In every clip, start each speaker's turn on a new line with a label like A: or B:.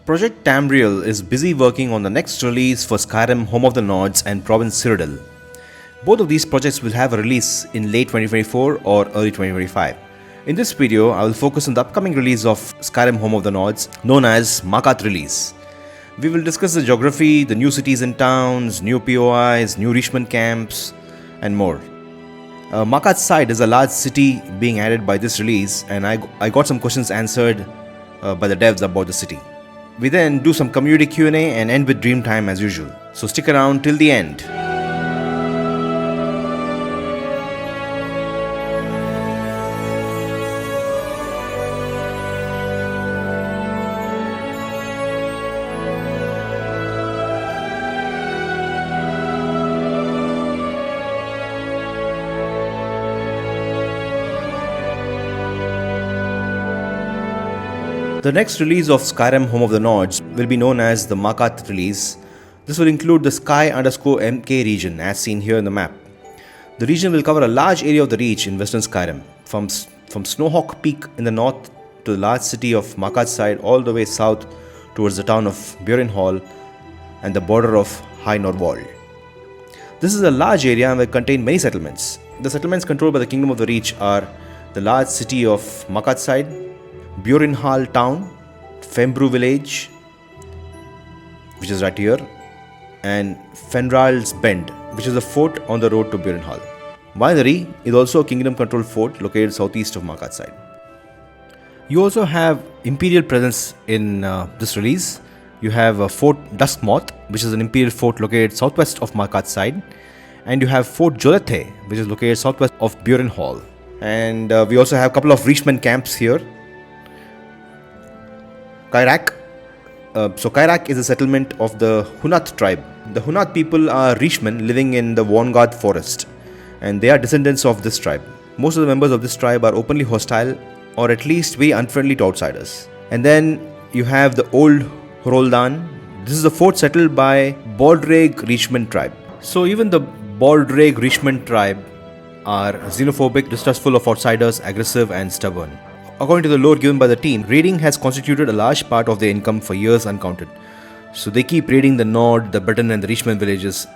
A: Project Tamriel is busy working on the next release for Skyrim, Home of the Nords and province Cyrodiil. Both of these projects will have a release in late 2024 or early 2025. In this video, I will focus on the upcoming release of Skyrim, Home of the Nords, known as Markarth Release. We will discuss the geography, the new cities and towns, new POIs, new Reachmen camps, and more. Markarth Side is a large city being added by this release, and I got some questions answered by the devs about the city. We then do some community Q&A and end with dream time as usual. So stick around till the end. The next release of Skyrim Home of the Nords will be known as the Markarth Release. This will include the Sky_MK region as seen here in the map. The region will cover a large area of the Reach in western Skyrim, from Snowhawk Peak in the north to the large city of Markarth Side all the way south towards the town of Burenhall and the border of High Norwald. This is a large area and will contain many settlements. The settlements controlled by the Kingdom of the Reach are the large city of Markarth Side, Burenhall town, Fembru village, which is right here, and Fenral's Bend, which is a fort on the road to Burenhall. Winery is also a kingdom-controlled fort located southeast of Markarth Side. You also have Imperial presence in this release. You have Fort Duskmoth, which is an Imperial fort located southwest of Markarth Side, and you have Fort Jolethe, which is located southwest of Burenhall. And we also have a couple of Reachmen camps here. Kyrak. So Kyrak is a settlement of the Hunath tribe. The Hunath people are Reachmen living in the Warngarth forest, and they are descendants of this tribe. Most of the members of this tribe are openly hostile or at least very unfriendly to outsiders. And then you have the Old Hroldan. This is a fort settled by Bordraig Reachmen tribe. So even the Bordraig Reachmen tribe are xenophobic, distrustful of outsiders, aggressive and stubborn. According to the lore given by the team, raiding has constituted a large part of their income for years uncounted. So they keep raiding the Nord, the Breton and the Reachmen villages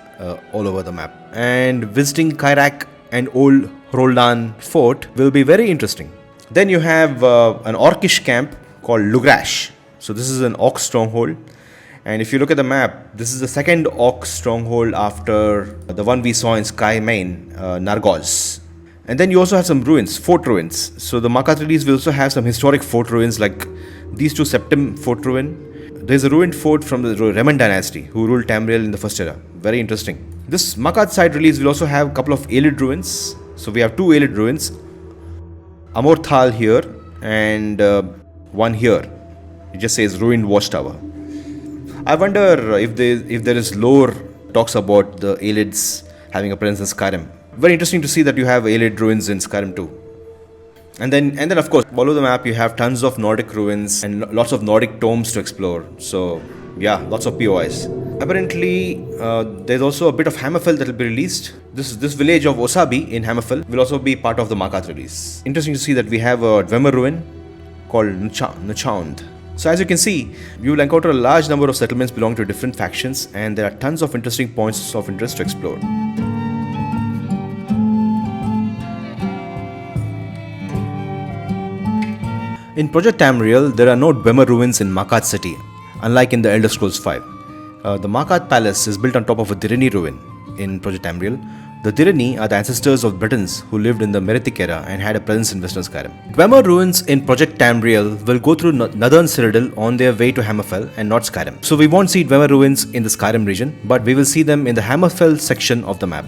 A: all over the map. And visiting Kyrak and Old Hroldan fort will be very interesting. Then you have an Orcish camp called Lugrash. So this is an Orc stronghold. And if you look at the map, this is the second Orc stronghold after the one we saw in Sky Main, Nargos. And then you also have some ruins, fort ruins. So the Markarth release will also have some historic fort ruins like these two Septim fort ruin. There's a ruined fort from the Reachmen dynasty who ruled Tamriel in the first era. Very interesting. This Markarth side release will also have a couple of Aelid ruins. So we have two Aelid ruins. Amorthal here and one here. It just says ruined watchtower. I wonder if there is lore talks about the Aelids having a presence in Skyrim. Very interesting to see that you have Aelid ruins in Skyrim too. And then of course, follow the map, you have tons of Nordic ruins and lots of Nordic tombs to explore. So yeah, lots of POIs. Apparently, there's also a bit of Hammerfell that will be released. This village of Osabi in Hammerfell will also be part of the Markarth release. Interesting to see that we have a Dwemer ruin called Nuchaund. So as you can see, you will encounter a large number of settlements belonging to different factions, and there are tons of interesting points of interest to explore. In Project Tamriel, there are no Dwemer ruins in Markarth city, unlike in the Elder Scrolls 5. The Markarth Palace is built on top of a Dirini ruin in Project Tamriel. The Dirini are the ancestors of Britons who lived in the Merethic era and had a presence in western Skyrim. Dwemer ruins in Project Tamriel will go through northern Cyrodiil on their way to Hammerfell and not Skyrim. So we won't see Dwemer ruins in the Skyrim region, but we will see them in the Hammerfell section of the map.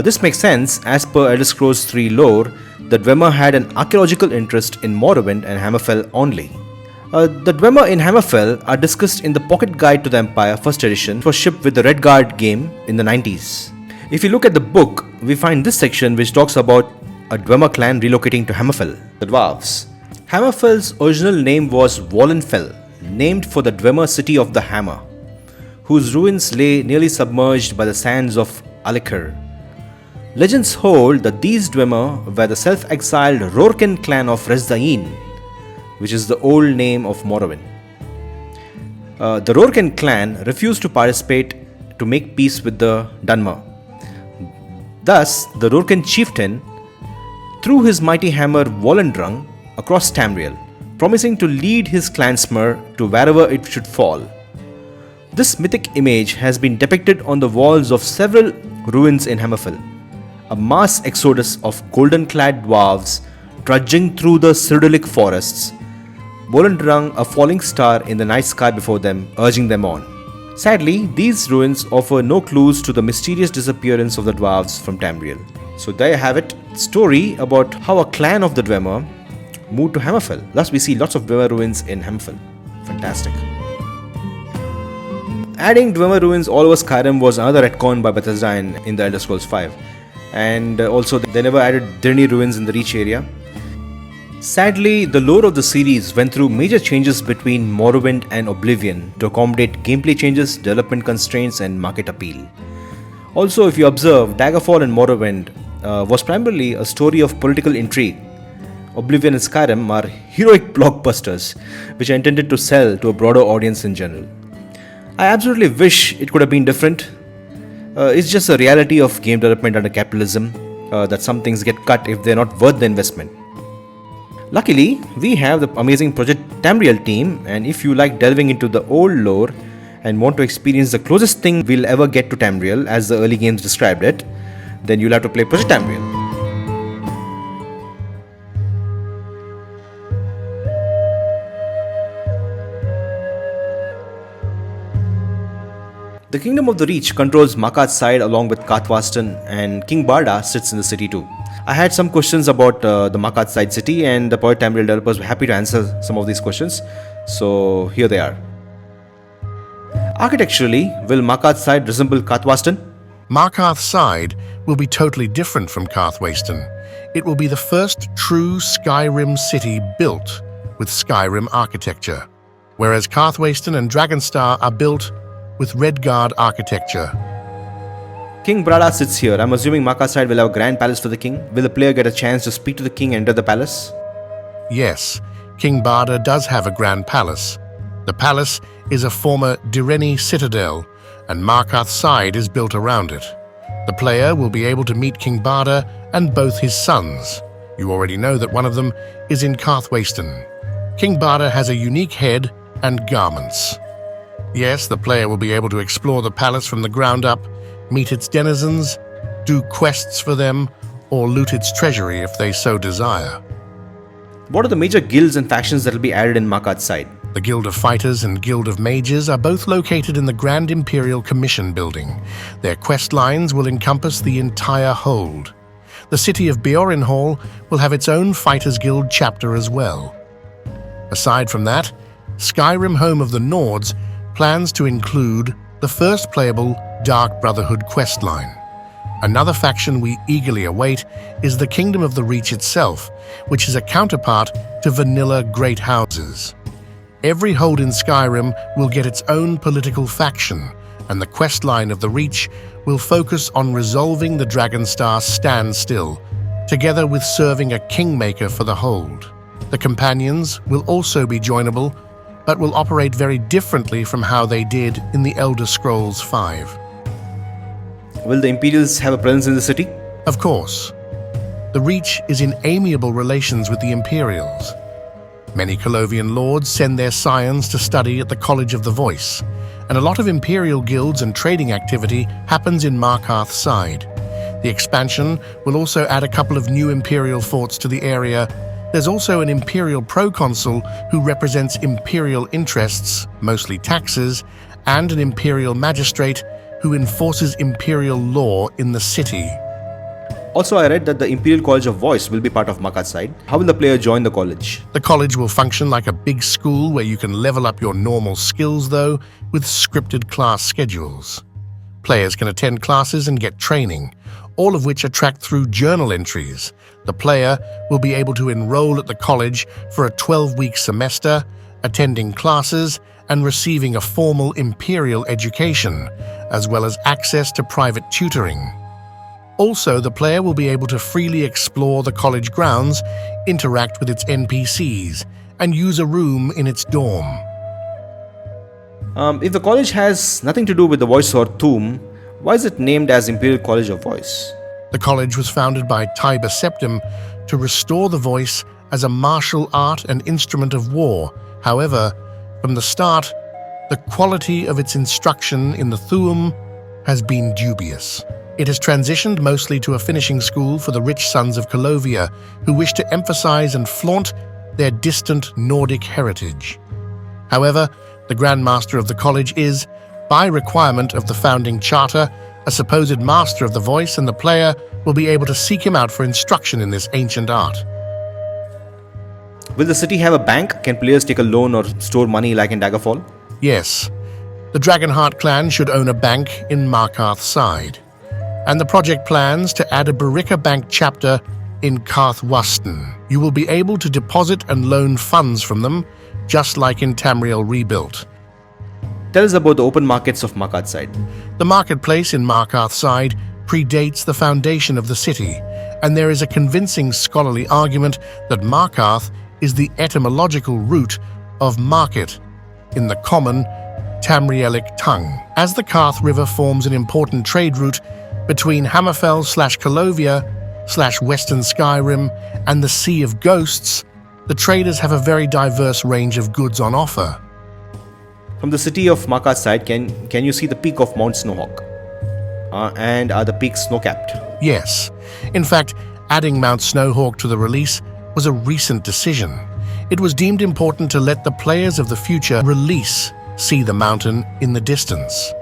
A: This makes sense as per Elder Scrolls 3 lore. The Dwemer had an archaeological interest in Morrowind and Hammerfell only. The Dwemer in Hammerfell are discussed in the Pocket Guide to the Empire 1st edition, which was shipped with the Redguard game in the 90s. If you look at the book, we find this section which talks about a Dwemer clan relocating to Hammerfell, the dwarves. Hammerfell's original name was Wallenfell, named for the Dwemer city of the Hammer, whose ruins lay nearly submerged by the sands of Alikir. Legends hold that these Dwemer were the self-exiled Rorken clan of Rezdain, which is the old name of Morrowind. The Rorken clan refused to participate to make peace with the Dwemer. Thus, the Rorken chieftain threw his mighty hammer Volendrung across Tamriel, promising to lead his clansmer to wherever it should fall. This mythic image has been depicted on the walls of several ruins in Hammerfell. A mass exodus of golden-clad dwarves trudging through the Cyrodiilic forests, Volendrung a falling star in the night sky before them, urging them on. Sadly, these ruins offer no clues to the mysterious disappearance of the dwarves from Tamriel. So there you have it, story about how a clan of the Dwemer moved to Hammerfell. Thus we see lots of Dwemer ruins in Hammerfell. Fantastic. Adding Dwemer ruins all over Skyrim was another retcon by Bethesda in the Elder Scrolls V. And also they never added Dirni ruins in the Reach area. Sadly, the lore of the series went through major changes between Morrowind and Oblivion to accommodate gameplay changes, development constraints and market appeal. Also, if you observe, Daggerfall and Morrowind was primarily a story of political intrigue. Oblivion and Skyrim are heroic blockbusters which are intended to sell to a broader audience in general. I absolutely wish it could have been different. It's just a reality of game development under capitalism that some things get cut if they're not worth the investment. Luckily, we have the amazing Project Tamriel team, and if you like delving into the old lore and want to experience the closest thing we'll ever get to Tamriel as the early games described it, then you'll have to play Project Tamriel. The Kingdom of the Reach controls Markarth Side along with Karthwasten, and King Barda sits in the city too. I had some questions about the Markarth Side city, and the Project Tamriel developers were happy to answer some of these questions. So here they are. Architecturally, will Markarth Side resemble Karthwasten?
B: Markarth Side will be totally different from Karthwasten. It will be the first true Skyrim city built with Skyrim architecture, whereas Karthwasten and Dragonstar are built with Redguard architecture.
A: King Brada sits here. I'm assuming Markarth Side will have a grand palace for the king. Will the player get a chance to speak to the king and enter the palace?
B: Yes, King Barda does have a grand palace. The palace is a former Direni citadel, and Markarth Side is built around it. The player will be able to meet King Barda and both his sons. You already know that one of them is in Karthwasten. King Barda has a unique head and garments. Yes, the player will be able to explore the palace from the ground up, meet its denizens, do quests for them, or loot its treasury if they so desire.
A: What are the major guilds and factions that will be added in Markarth Side?
B: The Guild of Fighters and Guild of Mages are both located in the Grand Imperial Commission building. Their quest lines will encompass the entire hold. The city of Bjornhall will have its own Fighters Guild chapter as well. Aside from that, Skyrim Home of the Nords plans to include the first playable Dark Brotherhood questline. Another faction we eagerly await is the Kingdom of the Reach itself, which is a counterpart to vanilla Great Houses. Every hold in Skyrim will get its own political faction, and the questline of the Reach will focus on resolving the Dragonstar standstill, together with serving a kingmaker for the hold. The companions will also be joinable, but will operate very differently from how they did in the Elder Scrolls V.
A: Will the Imperials have a presence in the city?
B: Of course. The Reach is in amiable relations with the Imperials. Many Colovian lords send their scions to study at the College of the Voice, and a lot of Imperial guilds and trading activity happens in Markarth Side. The expansion will also add a couple of new Imperial forts to the area. There's also an Imperial proconsul who represents Imperial interests, mostly taxes, and an Imperial magistrate who enforces Imperial law in the city.
A: Also, I read that the Imperial College of Voice will be part of Markarth Side. How will the player join the college?
B: The college will function like a big school where you can level up your normal skills, though, with scripted class schedules. Players can attend classes and get training, all of which are tracked through journal entries. The player will be able to enroll at the college for a 12-week semester, attending classes and receiving a formal Imperial education, as well as access to private tutoring. Also, the player will be able to freely explore the college grounds, interact with its NPCs, and use a room in its dorm.
A: If the college has nothing to do with the voice or tomb, why is it named as Imperial College of Voice?
B: The college was founded by Tiber Septim to restore the voice as a martial art and instrument of war. However, from the start, the quality of its instruction in the Thuum has been dubious. It has transitioned mostly to a finishing school for the rich sons of Colovia who wish to emphasize and flaunt their distant Nordic heritage. However, the Grand Master of the college is, by requirement of the founding charter, a supposed master of the voice, and the player will be able to seek him out for instruction in this ancient art.
A: Will the city have a bank? Can players take a loan or store money like in Daggerfall?
B: Yes, the Dragonheart clan should own a bank in Markarth Side, and the project plans to add a Barika Bank chapter in Karthwasten. You will be able to deposit and loan funds from them, just like in Tamriel Rebuilt.
A: Tell us about the open markets of Markarth Side.
B: The marketplace in Markarth Side predates the foundation of the city, and there is a convincing scholarly argument that Markarth is the etymological root of market in the common Tamrielic tongue. As the Karth River forms an important trade route between Hammerfell/Colovia/Western Skyrim and the Sea of Ghosts, the traders have a very diverse range of goods on offer.
A: From the city of Markarth Side, can you see the peak of Mount Snowhawk? And are the peaks snow-capped?
B: Yes. In fact, adding Mount Snowhawk to the release was a recent decision. It was deemed important to let the players of the future release see the mountain in the distance.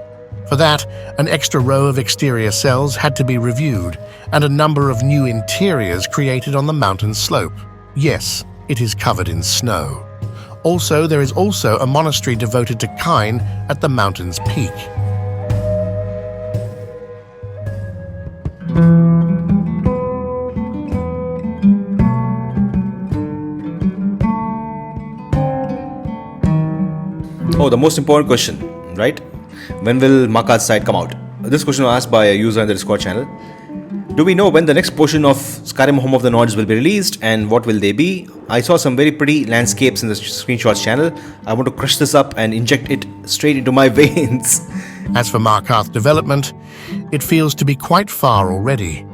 B: For that, an extra row of exterior cells had to be reviewed, and a number of new interiors created on the mountain slope. Yes, it is covered in snow. Also, there is also a monastery devoted to Kine at the mountain's peak.
A: Oh, the most important question, right? When will Markarth Side come out? This question was asked by a user in the Discord channel. Do we know when the next portion of Skyrim Home of the Nords will be released, and what will they be? I saw some very pretty landscapes in the screenshots channel. I want to crush this up and inject it straight into my veins.
B: As for Markarth development, it feels to be quite far already.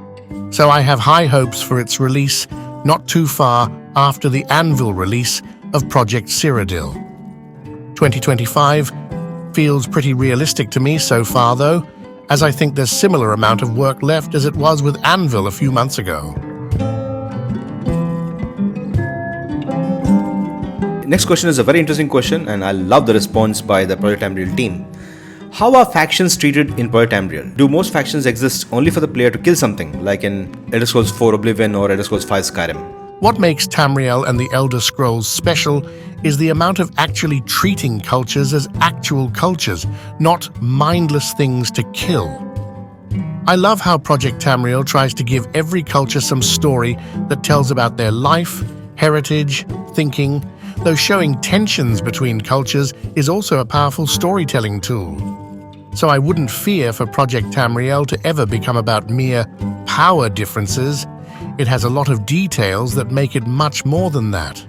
B: So I have high hopes for its release not too far after the Anvil release of Project Cyrodiil. 2025 feels pretty realistic to me so far though, as I think there's similar amount of work left as it was with Anvil a few months ago.
A: Next question is a very interesting question, and I love the response by the Project Tamriel team. How are factions treated in Project Tamriel? Do most factions exist only for the player to kill something, like in Elder Scrolls 4 Oblivion or Elder Scrolls 5 Skyrim?
B: What makes Tamriel and the Elder Scrolls special is the amount of actually treating cultures as actual cultures, not mindless things to kill. I love how Project Tamriel tries to give every culture some story that tells about their life, heritage, thinking, though showing tensions between cultures is also a powerful storytelling tool. So I wouldn't fear for Project Tamriel to ever become about mere power differences. It has a lot of details that make it much more than that.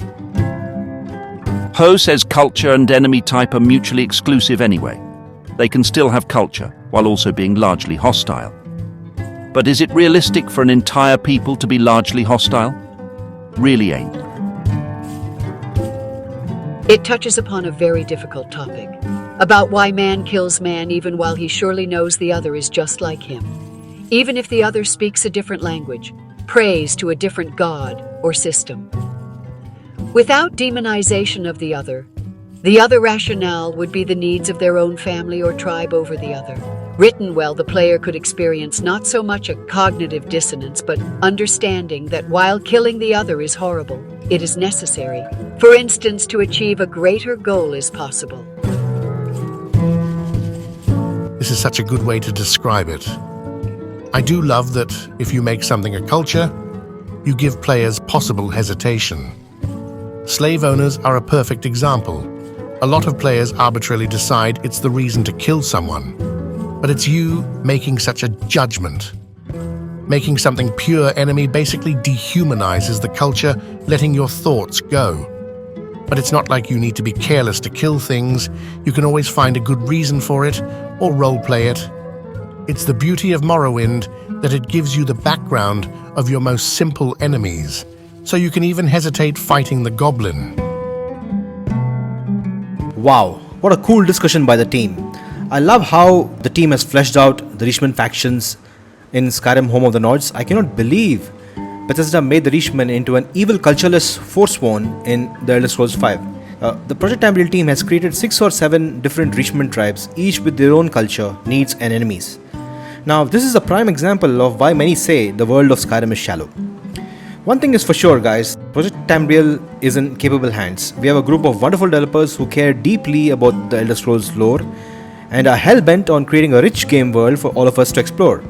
C: Poe says culture and enemy type are mutually exclusive anyway. They can still have culture, while also being largely hostile. But is it realistic for an entire people to be largely hostile? Really ain't.
D: It touches upon a very difficult topic, about why man kills man even while he surely knows the other is just like him. Even if the other speaks a different language, prays to a different god or system. Without demonization of the other rationale would be the needs of their own family or tribe over the other. Written well, the player could experience not so much a cognitive dissonance, but understanding that while killing the other is horrible, it is necessary. For instance, to achieve a greater goal is possible.
B: This is such a good way to describe it. I do love that if you make something a culture, you give players possible hesitation. Slave owners are a perfect example. A lot of players arbitrarily decide it's the reason to kill someone, but it's you making such a judgment. Making something pure enemy basically dehumanizes the culture, letting your thoughts go. But it's not like you need to be careless to kill things. You can always find a good reason for it, or roleplay it. It's the beauty of Morrowind that it gives you the background of your most simple enemies, so you can even hesitate fighting the goblin.
A: Wow, what a cool discussion by the team. I love how the team has fleshed out the Reachmen factions in Skyrim, home of the Nords. I cannot believe Bethesda made the Reachmen into an evil cultureless forsworn in The Elder Scrolls V. The Project Tamriel team has created 6 or 7 different Reachmen tribes, each with their own culture, needs and enemies. Now, this is a prime example of why many say the world of Skyrim is shallow. One thing is for sure, guys, Project Tamriel is in capable hands. We have a group of wonderful developers who care deeply about the Elder Scrolls lore and are hell-bent on creating a rich game world for all of us to explore.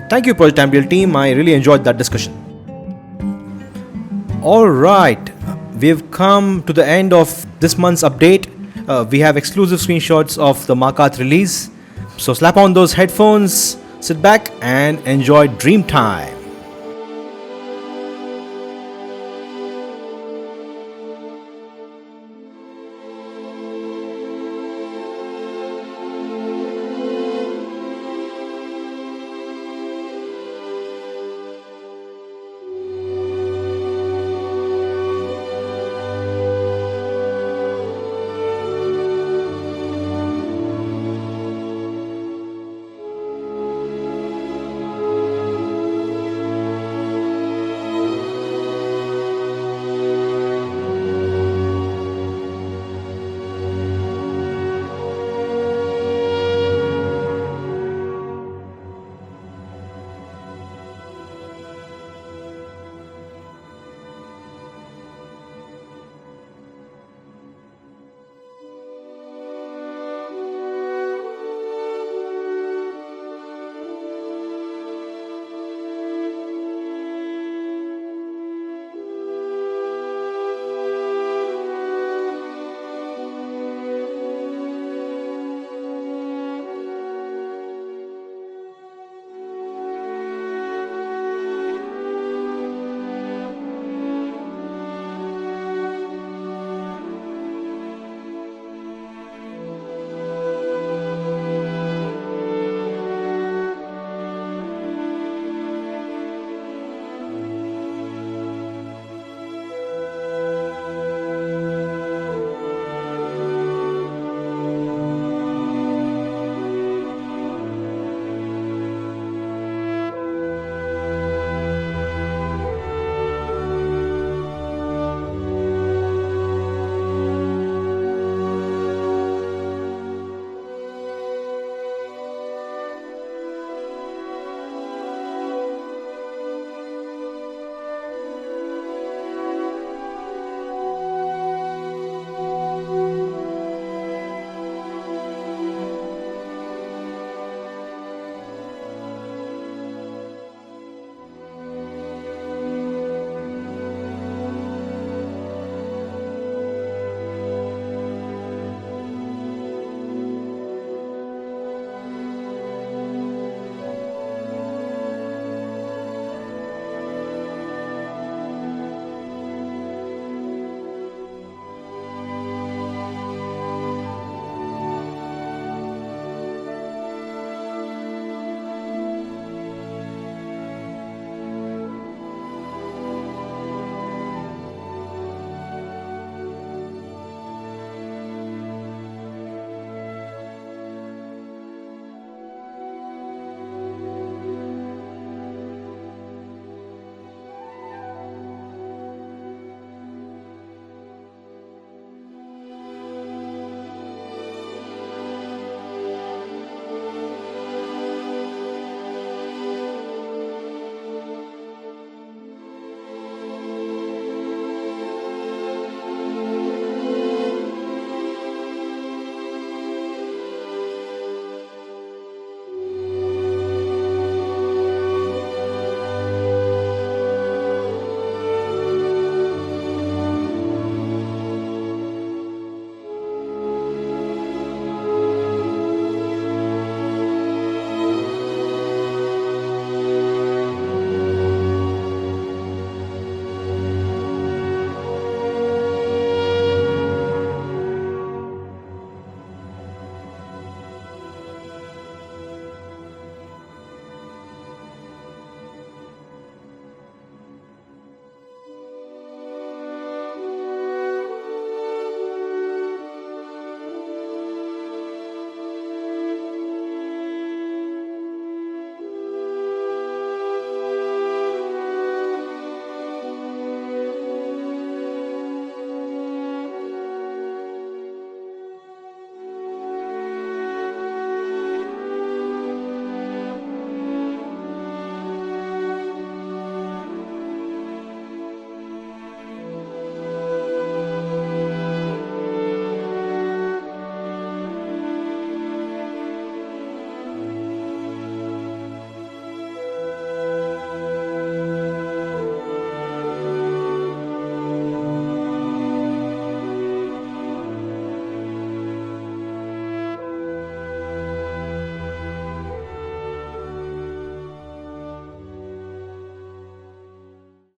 A: Thank you, Project Tamriel team. I really enjoyed that discussion. Alright, we've come to the end of this month's update. We have exclusive screenshots of the Markarth release. So slap on those headphones, sit back and enjoy Dream Time.